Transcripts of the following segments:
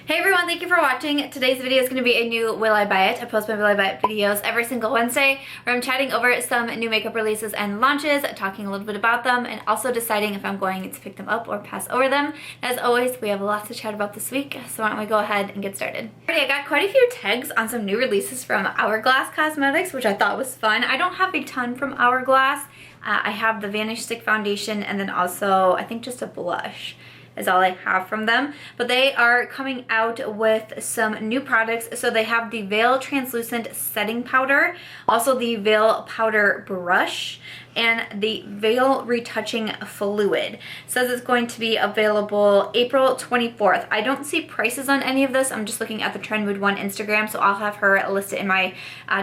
Hey everyone, thank you for watching. Today's video is going to be a new Will I Buy It. I post my Will I Buy It videos every single Wednesday where I'm chatting over some new makeup releases and launches, talking a little bit about them, and also deciding if I'm going to pick them up or pass over them. As always, we have lots to chat about this week, so why don't we go ahead and get started. Alrighty, I got quite a few tags on some new releases from Hourglass Cosmetics, which I thought was fun. I don't have a ton from Hourglass. I have the Vanish Stick Foundation and then also, I think, just a blush is all I have from them. But they are coming out with some new products. So they have the Veil Translucent Setting Powder, also the Veil Powder Brush, and the Veil Retouching Fluid. It says it's going to be available April 24th. I don't see prices on any of this. I'm just looking at the Trend Mood 1 Instagram, so I'll have her list it in my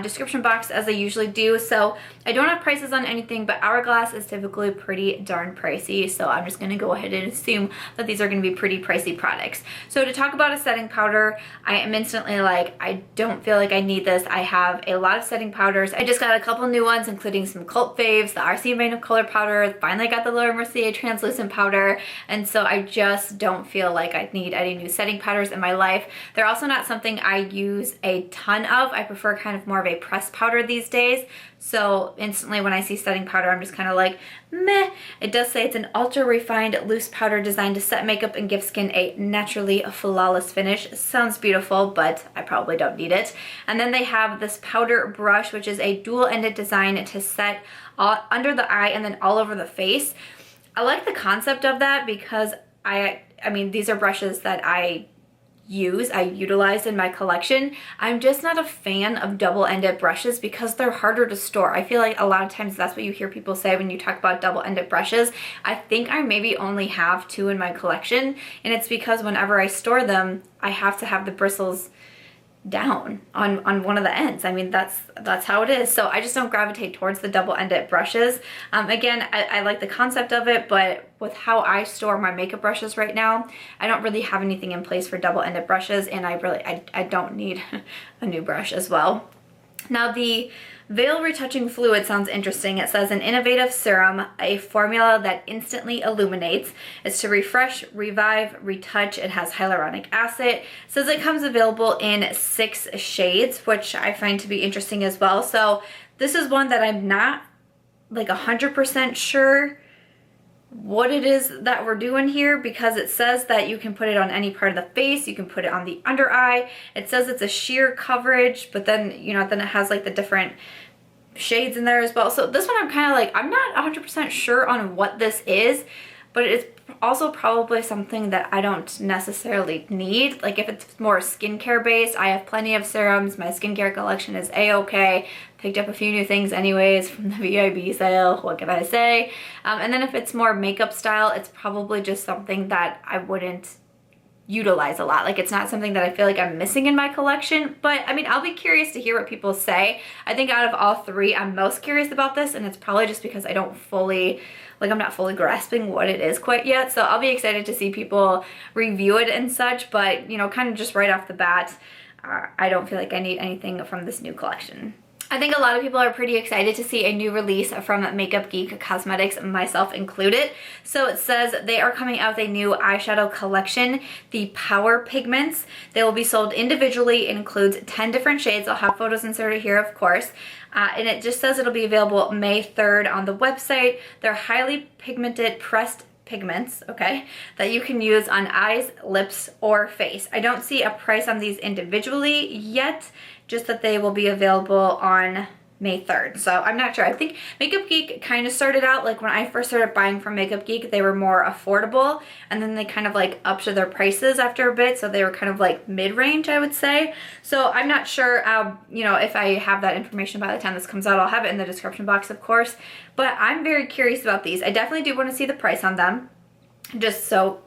description box as I usually do. So I don't have prices on anything, but Hourglass is typically pretty darn pricey, so I'm just gonna go ahead and assume that these are gonna be pretty pricey products. So to talk about a setting powder, I am instantly like, I don't feel like I need this. I have a lot of setting powders. I just got a couple new ones, including some cult faves, the RC Vein of Color powder, finally got the Laura Mercier translucent powder, and so I just don't feel like I need any new setting powders in my life. They're also not something I use a ton of. I prefer kind of more of a pressed powder these days, so instantly when I see setting powder, I'm just kind of like, meh. It does say it's an ultra refined loose powder designed to set makeup and give skin a naturally flawless finish. Sounds beautiful, but I probably don't need it. And then they have this powder brush, which is a dual-ended design to set under the eye and then all over the face. I like the concept of that because I mean, these are brushes that I utilize in my collection. I'm just not a fan of double-ended brushes because they're harder to store. I feel like a lot of times that's what you hear people say when you talk about double-ended brushes. I think I maybe only have two in my collection, and it's because whenever I store them, I have to have the bristles down on one of the ends. I mean, that's how it is. So I just don't gravitate towards the double-ended brushes. Again, I like the concept of it, but with how I store my makeup brushes right now, I don't really have anything in place for double-ended brushes, and I don't need a new brush as well. Now the Veil Retouching Fluid sounds interesting. It says an innovative serum, a formula that instantly illuminates. It's to refresh, revive, retouch. It has hyaluronic acid. It says it comes available in 6 shades, which I find to be interesting as well. So this is one that I'm not like 100% sure what it is that we're doing here, because it says that you can put it on any part of the face, you can put it on the under eye. It says it's a sheer coverage, but then, you know, then it has like the different shades in there as well. So this one I'm kind of like, I'm not 100% sure on what this is, but it's also probably something that I don't necessarily need. Like if it's more skincare based, I have plenty of serums. My skincare collection is a-okay. Picked up a few new things anyways from the VIB sale, what can I say? And then if it's more makeup style, it's probably just something that I wouldn't utilize a lot. Like it's not something that I feel like I'm missing in my collection, but I mean, I'll be curious to hear what people say. I think out of all three, I'm most curious about this, and it's probably just because I don't fully, like I'm not fully grasping what it is quite yet. So I'll be excited to see people review it and such, but you know, kind of just right off the bat, I don't feel like I need anything from this new collection. I think a lot of people are pretty excited to see a new release from Makeup Geek Cosmetics, myself included. So it says they are coming out with a new eyeshadow collection, the Power Pigments. They will be sold individually. It includes 10 different shades. I'll have photos inserted here, of course. And it just says it'll be available May 3rd on the website. They're highly pigmented pressed pigments, okay, that you can use on eyes, lips, or face. I don't see a price on these individually yet, just that they will be available on May 3rd. So I'm not sure. I think Makeup Geek kind of started out, like when I first started buying from Makeup Geek, they were more affordable, and then they kind of like upped their prices after a bit, so they were kind of like mid-range, I would say. So I'm not sure, you know, if I have that information by the time this comes out. I'll have it in the description box, of course, but I'm very curious about these. I definitely do want to see the price on them, just so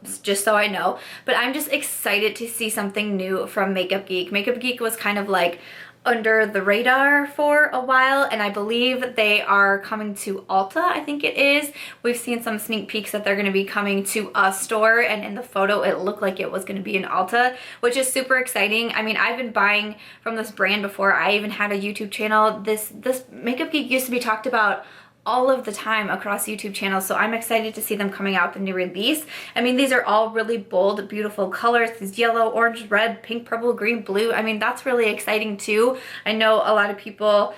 I know, but I'm just excited to see something new from Makeup Geek. Makeup Geek was kind of like under the radar for a while, and I believe they are coming to Ulta, I think it is. We've seen some sneak peeks that they're going to be coming to a store, and in the photo it looked like it was going to be in Ulta, which is super exciting. I mean, I've been buying from this brand before I even had a YouTube channel. This Makeup Geek used to be talked about all of the time across YouTube channels, so I'm excited to see them coming out with a new release. I mean, these are all really bold, beautiful colors. These yellow, orange, red, pink, purple, green, blue. I mean, that's really exciting too. I know a lot of people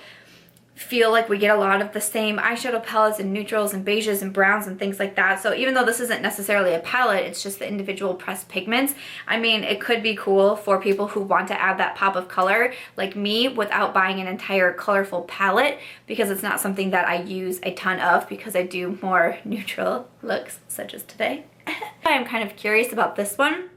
feel like we get a lot of the same eyeshadow palettes and neutrals and beiges and browns and things like that. So even though this isn't necessarily a palette, it's just the individual pressed pigments, I mean, it could be cool for people who want to add that pop of color like me without buying an entire colorful palette, because it's not something that I use a ton of because I do more neutral looks such as today. I'm kind of curious about this one,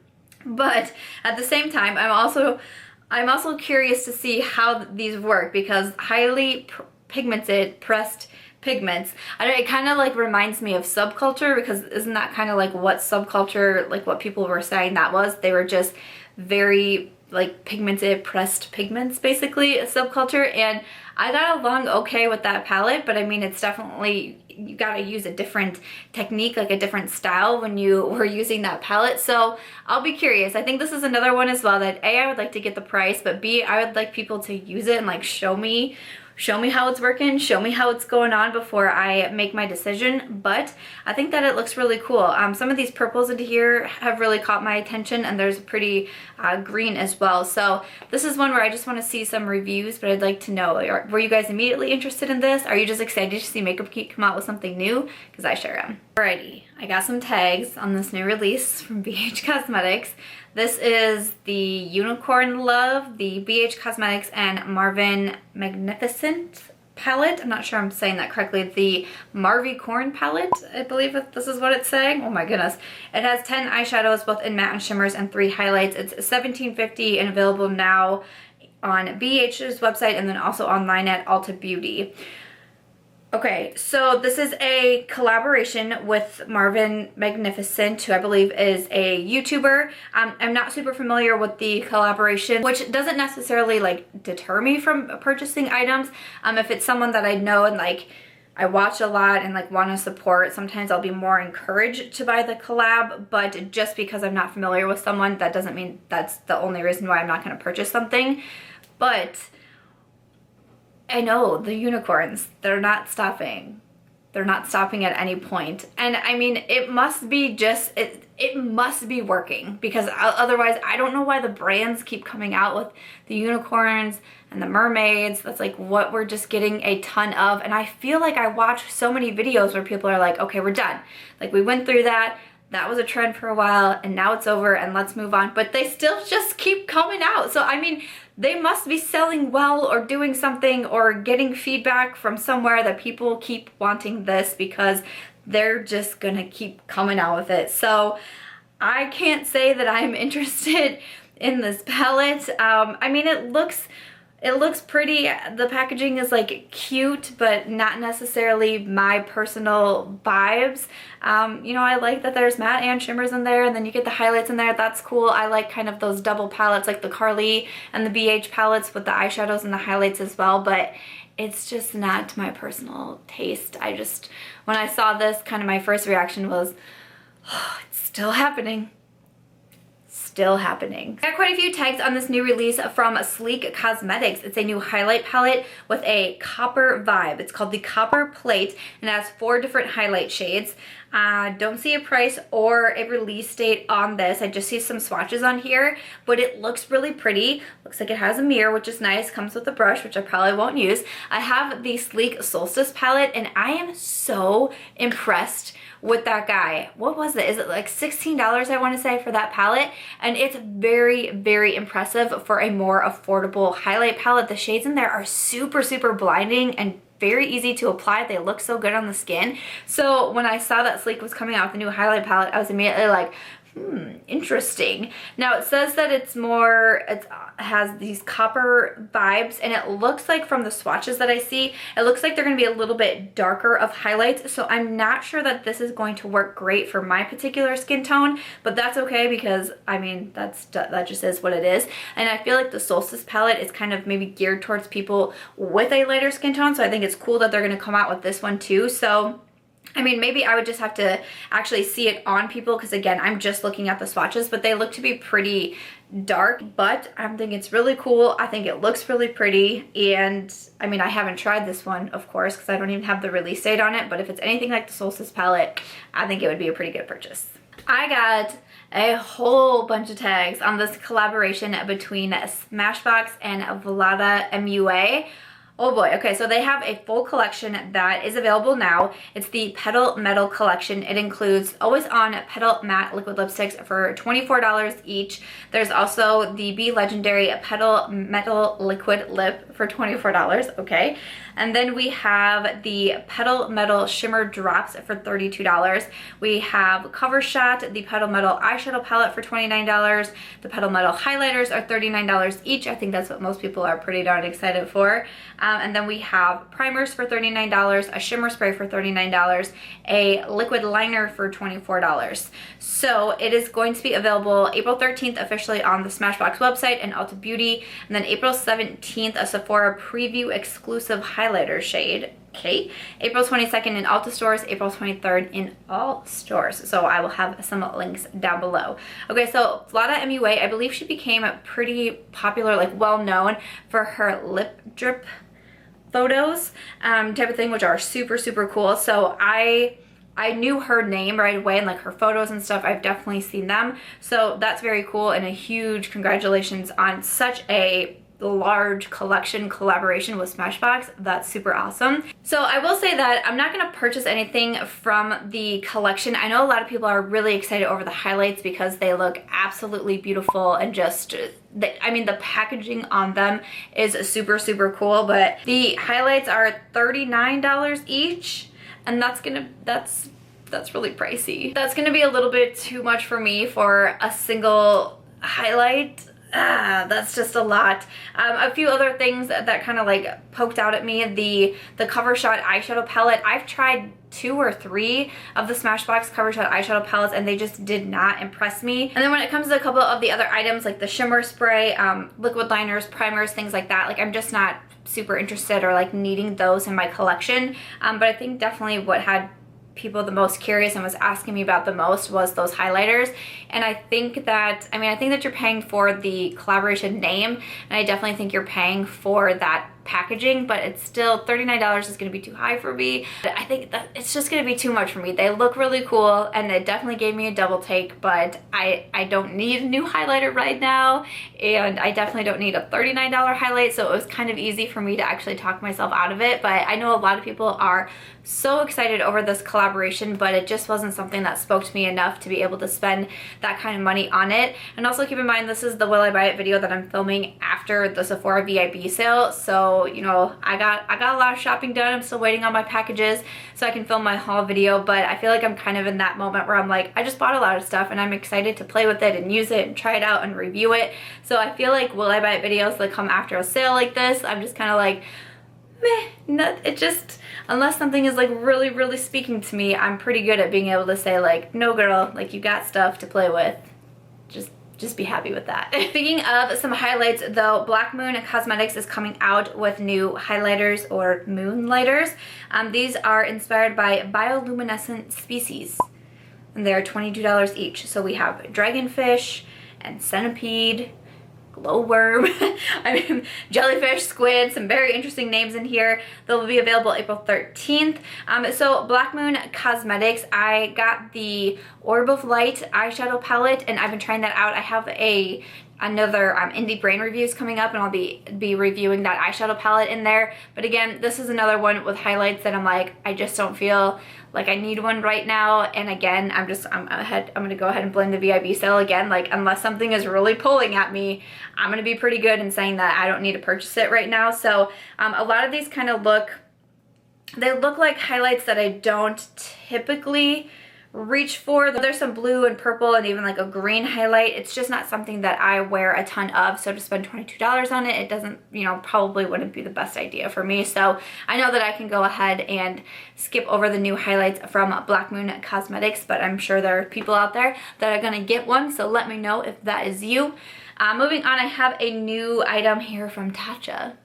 but at the same time, I'm also curious to see how these work, because highly pigmented pressed pigments, it kind of like reminds me of subculture, because isn't that kind of like what subculture, like what people were saying that was? They were just very like pigmented pressed pigments, basically a subculture, and I got along okay with that palette, but I mean, it's definitely, you gotta use a different technique, like a different style when you were using that palette. So I'll be curious. I think this is another one as well that A, I would like to get the price, but B, I would like people to use it and like show me how it's working, show me how it's going on before I make my decision. But I think that it looks really cool. Some of these purples into here have really caught my attention, and there's a pretty green as well. So this is one where I just want to see some reviews, but I'd like to know, were you guys immediately interested in this? Are you just excited to see Makeup Geek come out with something new? Because I sure am. Alrighty, I got some tags on this new release from BH Cosmetics. This is the Unicorn Love, the BH Cosmetics and Marvin Magnificent palette. I'm not sure I'm saying that correctly. The Marvycorn palette, I believe this is what it's saying. Oh my goodness. It has 10 eyeshadows, both in matte and shimmers, and 3 highlights. It's $17.50 and available now on BH's website and then also online at Ulta Beauty. Okay, so this is a collaboration with Marvin Magnificent, who I believe is a YouTuber. I'm not super familiar with the collaboration, which doesn't necessarily like deter me from purchasing items. If it's someone that I know and like I watch a lot and like want to support, sometimes I'll be more encouraged to buy the collab, but just because I'm not familiar with someone, that doesn't mean that's the only reason why I'm not going to purchase something. But I know the unicorns, they're not stopping. They're not stopping at any point. And I mean, it must be just, it must be working, because otherwise I don't know why the brands keep coming out with the unicorns and the mermaids. That's like what we're just getting a ton of. And I feel like I watch so many videos where people are like, okay, we're done. Like we went through that. That was a trend for a while and now it's over and let's move on. But they still just keep coming out. So I mean, they must be selling well or doing something or getting feedback from somewhere that people keep wanting this, because they're just gonna keep coming out with it. So I can't say that I'm interested in this palette. I mean, it looks pretty. The packaging is like cute, but not necessarily my personal vibes. You know, I like that there's matte and shimmers in there, and then you get the highlights in there. That's cool. I like kind of those double palettes, like the Carly and the BH palettes with the eyeshadows and the highlights as well, but it's just not my personal taste. When I saw this, kind of my first reaction was, oh, it's still happening. Still happening. I got quite a few tags on this new release from Sleek Cosmetics. It's a new highlight palette with a copper vibe. It's called the Copper Plate and it has 4 different highlight shades. Don't see a price or a release date on this. I just see some swatches on here, but it looks really pretty. Looks like it has a mirror, which is nice. Comes with a brush, which I probably won't use. I have the Sleek Solstice palette and I am so impressed with that guy. What was it? Is it like $16, I want to say, for that palette? And it's very, very impressive for a more affordable highlight palette. The shades in there are super, super blinding and very easy to apply. They look so good on the skin. So when I saw that Sleek was coming out with a new highlight palette, I was immediately like, interesting. Now it says that it has these copper vibes, and it looks like from the swatches that I see, it looks like they're going to be a little bit darker of highlights. So I'm not sure that this is going to work great for my particular skin tone, but that's okay, because I mean, that just is what it is. And I feel like the Solstice palette is kind of maybe geared towards people with a lighter skin tone, so I think it's cool that they're going to come out with this one too. So I mean, maybe I would just have to actually see it on people because, again, I'm just looking at the swatches, but they look to be pretty dark. But I think it's really cool. I think it looks really pretty. And, I mean, I haven't tried this one, of course, because I don't even have the release date on it. But if it's anything like the Solstice palette, I think it would be a pretty good purchase. I got a whole bunch of tags on this collaboration between Smashbox and Vlada MUA. Oh boy, okay, so they have a full collection that is available now. It's the Petal Metal collection. It includes Always On Petal Matte Liquid Lipsticks for $24 each. There's also the Be Legendary Petal Metal Liquid Lip for $24, okay. And then we have the Petal Metal Shimmer Drops for $32. We have Covershot, the Petal Metal Eyeshadow Palette for $29. The Petal Metal Highlighters are $39 each. I think that's what most people are pretty darn excited for. And then we have primers for $39, a shimmer spray for $39, a liquid liner for $24. So it is going to be available April 13th officially on the Smashbox website and Ulta Beauty, and then April 17th a Sephora preview exclusive highlighter shade. Okay, April 22nd in Ulta stores, April 23rd in all stores. So I will have some links down below. Okay, so Vlada MUA, I believe she became pretty popular, like well known for her lip drip photos type of thing, which are super, super cool. So I knew her name right away, and like her photos and stuff, I've definitely seen them. So that's very cool, and a huge congratulations on such a large collection collaboration with Smashbox. That's super awesome. So I will say that I'm not going to purchase anything from the collection. I know a lot of people are really excited over the highlights because they look absolutely beautiful, and just I mean, the packaging on them is super, super cool, but the highlights are $39 each, and that's really pricey. That's gonna be a little bit too much for me for a single highlight. That's just a lot. A few other things that kind of like poked out at me, the Covershot eyeshadow palette. I've tried 2 or 3 of the Smashbox Covershot eyeshadow palettes, and they just did not impress me. And then when it comes to a couple of the other items like the shimmer spray, liquid liners, primers, things like that, like I'm just not super interested or like needing those in my collection. But I think definitely what had people the most curious and was asking me about the most was those highlighters. And I think that, I mean, I think that you're paying for the collaboration name, and I definitely think you're paying for that packaging, but it's still $39 is going to be too high for me. I think that it's just going to be too much for me. They look really cool, and it definitely gave me a double take, but I don't need a new highlighter right now, and I definitely don't need a $39 highlight, so it was kind of easy for me to actually talk myself out of it. But I know a lot of people are so excited over this collaboration, but it just wasn't something that spoke to me enough to be able to spend that kind of money on it. And also keep in mind, this is the Will I Buy It video that I'm filming after the Sephora VIP sale, so you know, I got a lot of shopping done. I'm still waiting on my packages so I can film my haul video, but I feel like I'm kind of in that moment where I'm like, I just bought a lot of stuff and I'm excited to play with it and use it and try it out and review it. So I feel like Will I Buy It videos that come after a sale like this, I'm just kind of like, meh, it just, unless something is like really, really speaking to me, I'm pretty good at being able to say like, no girl, like you got stuff to play with. Just be happy with that. Speaking of some highlights though, Black Moon Cosmetics is coming out with new highlighters or moonlighters. These are inspired by bioluminescent species, and they're $22 each. So we have dragonfish and centipede, glowworm, I mean jellyfish, squid, some very interesting names in here. They'll be available April 13th. So Black Moon Cosmetics, I got the Orb of Light eyeshadow palette, and I've been trying that out. I have another Indie Brain reviews coming up, and I'll be reviewing that eyeshadow palette in there. But again, this is another one with highlights that I'm like, I just don't feel like I need one right now. And again, I'm gonna go ahead and blame the VIP sale again. Like, unless something is really pulling at me, I'm gonna be pretty good in saying that I don't need to purchase it right now. So a lot of these kind of look like highlights that I don't typically reach for. There's some blue and purple and even like a green highlight. It's just not something that I wear a ton of, so to spend $22 on it, it doesn't, you know, probably wouldn't be the best idea for me. So I know that I can go ahead and skip over the new highlights from Black Moon Cosmetics, but I'm sure there are people out there that are gonna get one, so let me know if that is you. Moving on, I have a new item here from Tatcha.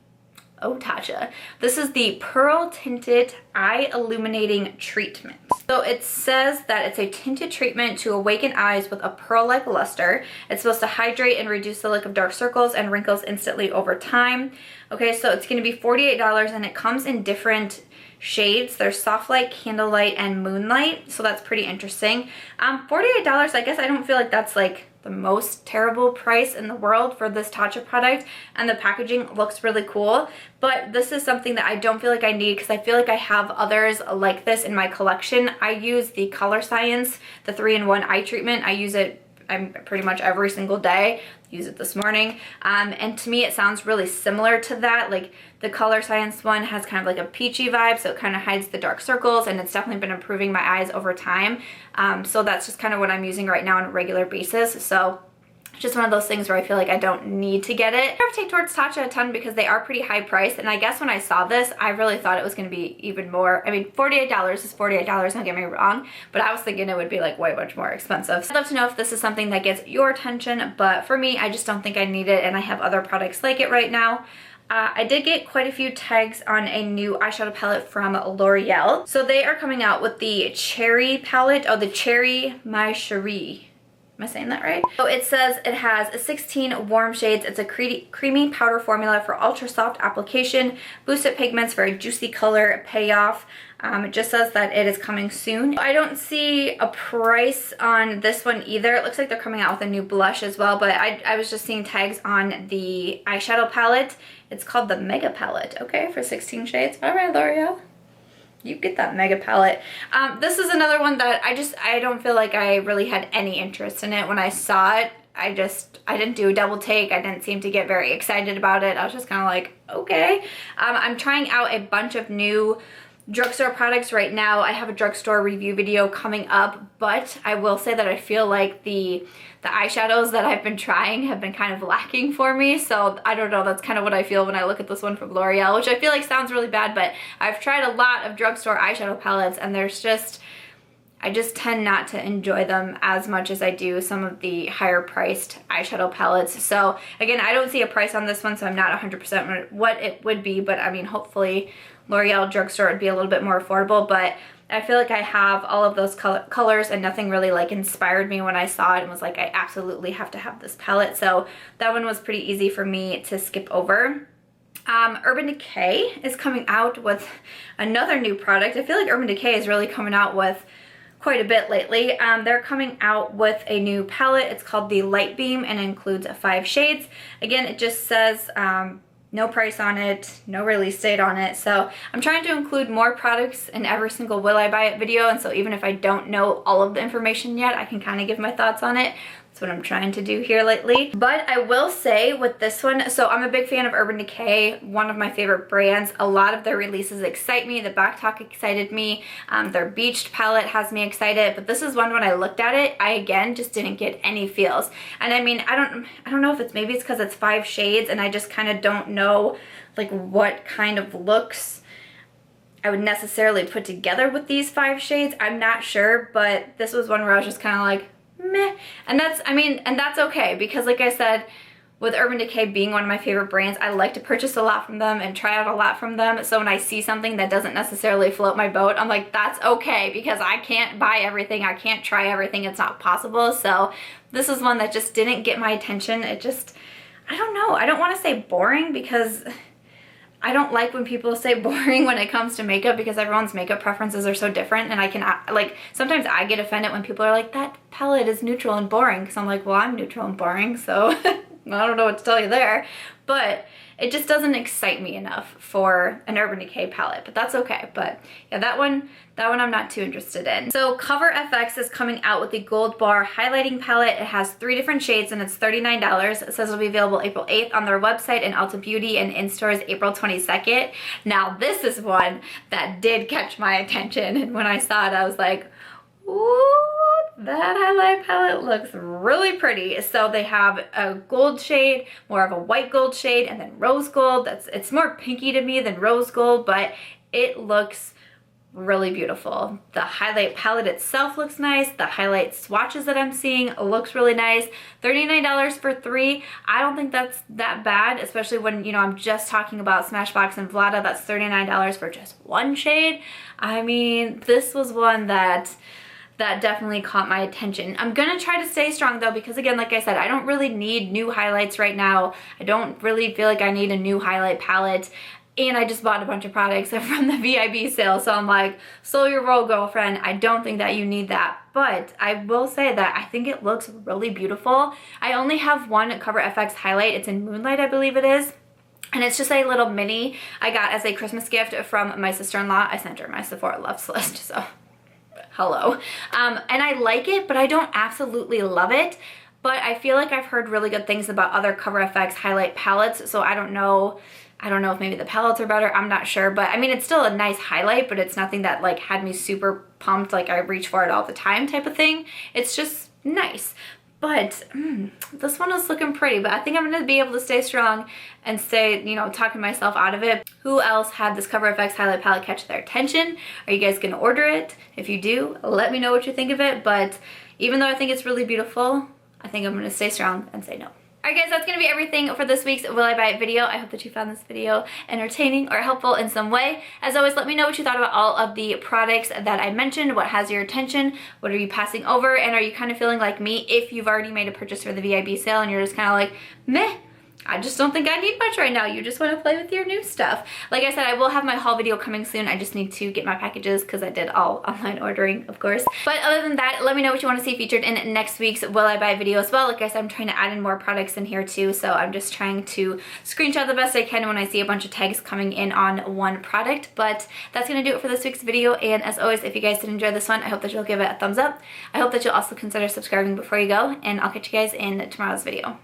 Oh, Tatcha. This is the Pearl Tinted Eye Illuminating Treatment. So it says that it's a tinted treatment to awaken eyes with a pearl-like luster. It's supposed to hydrate and reduce the look of dark circles and wrinkles instantly over time. Okay, so it's going to be $48 and it comes in different shades. There's Soft Light, Candlelight, and Moonlight, so that's pretty interesting. $48, I guess I don't feel like that's like the most terrible price in the world for this Tatcha product, and the packaging looks really cool, but this is something that I don't feel like I need because I feel like I have others like this in my collection. I use the Color Science, the 3-in-1 eye treatment. I use it pretty much every single day. Use it this morning, and to me it sounds really similar to that. Like the Color Science one has kind of like a peachy vibe, so it kind of hides the dark circles, and it's definitely been improving my eyes over time. So that's just kind of what I'm using right now on a regular basis. So just one of those things where I feel like I don't need to get it. I gravitate towards Tatcha a ton because they are pretty high priced, and I guess when I saw this, I really thought it was going to be even more. I mean, $48 is $48, don't get me wrong, but I was thinking it would be like way much more expensive. So I'd love to know if this is something that gets your attention, but for me, I just don't think I need it, and I have other products like it right now. I did get quite a few tags on a new eyeshadow palette from L'Oreal. So they are coming out with the Cheri palette, the Cheri My Cheri. Am I saying that right? So it says it has 16 warm shades. It's a creamy powder formula for ultra soft application, boosted pigments for a juicy color payoff. It just says that it is coming soon. I don't see a price on this one either. It looks like they're coming out with a new blush as well, but I was just seeing tags on the eyeshadow palette. It's called the Mega Palette, okay, for 16 shades. All right, L'Oreal. You get that Mega Palette. This is another one that I don't feel like I really had any interest in it. When I saw it, I didn't do a double take. I didn't seem to get very excited about it. I was just kind of like, okay. I'm trying out a bunch of new drugstore products right now. I have a drugstore review video coming up, but I will say that I feel like the eyeshadows that I've been trying have been kind of lacking for me. So I don't know, that's kind of what I feel when I look at this one from L'Oreal, which I feel like sounds really bad, but I've tried a lot of drugstore eyeshadow palettes, and I just tend not to enjoy them as much as I do some of the higher priced eyeshadow palettes. So again, I don't see a price on this one, so I'm not 100% what it would be, but I mean, hopefully L'Oreal drugstore would be a little bit more affordable, but I feel like I have all of those colors, and nothing really like inspired me when I saw it and was like, I absolutely have to have this palette. So that one was pretty easy for me to skip over. Urban Decay is coming out with another new product. I feel like Urban Decay is really coming out with quite a bit lately. They're coming out with a new palette. It's called the Light Beam and includes 5 shades. Again, it just says no price on it, no release date on it. So I'm trying to include more products in every single Will I Buy It video, and so even if I don't know all of the information yet, I can kind of give my thoughts on it. That's what I'm trying to do here lately. But I will say with this one, so I'm a big fan of Urban Decay, one of my favorite brands. A lot of their releases excite me. The Back Talk excited me. Their Beached palette has me excited. But this is one when I looked at it, I again just didn't get any feels. And I mean, I don't know if it's, maybe it's because it's 5 shades and I just kind of don't know like what kind of looks I would necessarily put together with these 5 shades. I'm not sure, but this was one where I was just kind of like, meh. And that's okay, because like I said, with Urban Decay being one of my favorite brands, I like to purchase a lot from them and try out a lot from them. So when I see something that doesn't necessarily float my boat, I'm like, that's okay, because I can't buy everything, I can't try everything, it's not possible. So this is one that just didn't get my attention. It just, I don't know, I don't want to say boring, because I don't like when people say boring when it comes to makeup, because everyone's makeup preferences are so different, and I can, like, sometimes I get offended when people are like, that palette is neutral and boring, because I'm like, well, I'm neutral and boring, so I don't know what to tell you there. But it just doesn't excite me enough for an Urban Decay palette, but that's okay. But yeah, that one I'm not too interested in. So Coverfx is coming out with the Gold Bar highlighting palette. It has 3 different shades and it's $39. It says it'll be available April 8th on their website and Ulta Beauty, and in stores April 22nd. Now this is one that did catch my attention, and when I saw it I was like, ooh, that highlight palette looks really pretty. So they have a gold shade, more of a white gold shade, and then rose gold. It's more pinky to me than rose gold, but it looks really beautiful. The highlight palette itself looks nice. The highlight swatches that I'm seeing looks really nice. $39 for 3. I don't think that's that bad, especially when, you know, I'm just talking about Smashbox and Vlada. That's $39 for just one shade. I mean, this was one that definitely caught my attention. I'm gonna try to stay strong though, because again, like I said, I don't really need new highlights right now. I don't really feel like I need a new highlight palette. And I just bought a bunch of products from the VIB sale, so I'm like, slow your roll, girlfriend. I don't think that you need that. But I will say that I think it looks really beautiful. I only have one Coverfx highlight. It's in Moonlight, I believe it is. And it's just a little mini I got as a Christmas gift from my sister-in-law. I sent her my Sephora Loves list, so hello. And I like it, but I don't absolutely love it. But I feel like I've heard really good things about other Coverfx highlight palettes, so I don't know if maybe the palettes are better, I'm not sure. But I mean, it's still a nice highlight, but it's nothing that like had me super pumped, like I reach for it all the time type of thing. It's just nice. But this one is looking pretty, but I think I'm gonna be able to stay strong and stay, you know, talking myself out of it. Who else had this Coverfx highlight palette catch their attention? Are you guys gonna order it? If you do, let me know what you think of it. But even though I think it's really beautiful, I think I'm gonna stay strong and say no. Alright guys, that's going to be everything for this week's Will I Buy It video. I hope that you found this video entertaining or helpful in some way. As always, let me know what you thought about all of the products that I mentioned. What has your attention? What are you passing over? And are you kind of feeling like me if you've already made a purchase for the VIB sale and you're just kind of like, meh? I just don't think I need much right now. You just want to play with your new stuff. Like I said, I will have my haul video coming soon. I just need to get my packages because I did all online ordering, of course. But other than that, let me know what you want to see featured in next week's Will I Buy video as well. Like I said, I'm trying to add in more products in here too. So I'm just trying to screenshot the best I can when I see a bunch of tags coming in on one product. But that's going to do it for this week's video. And as always, if you guys did enjoy this one, I hope that you'll give it a thumbs up. I hope that you'll also consider subscribing before you go. And I'll catch you guys in tomorrow's video.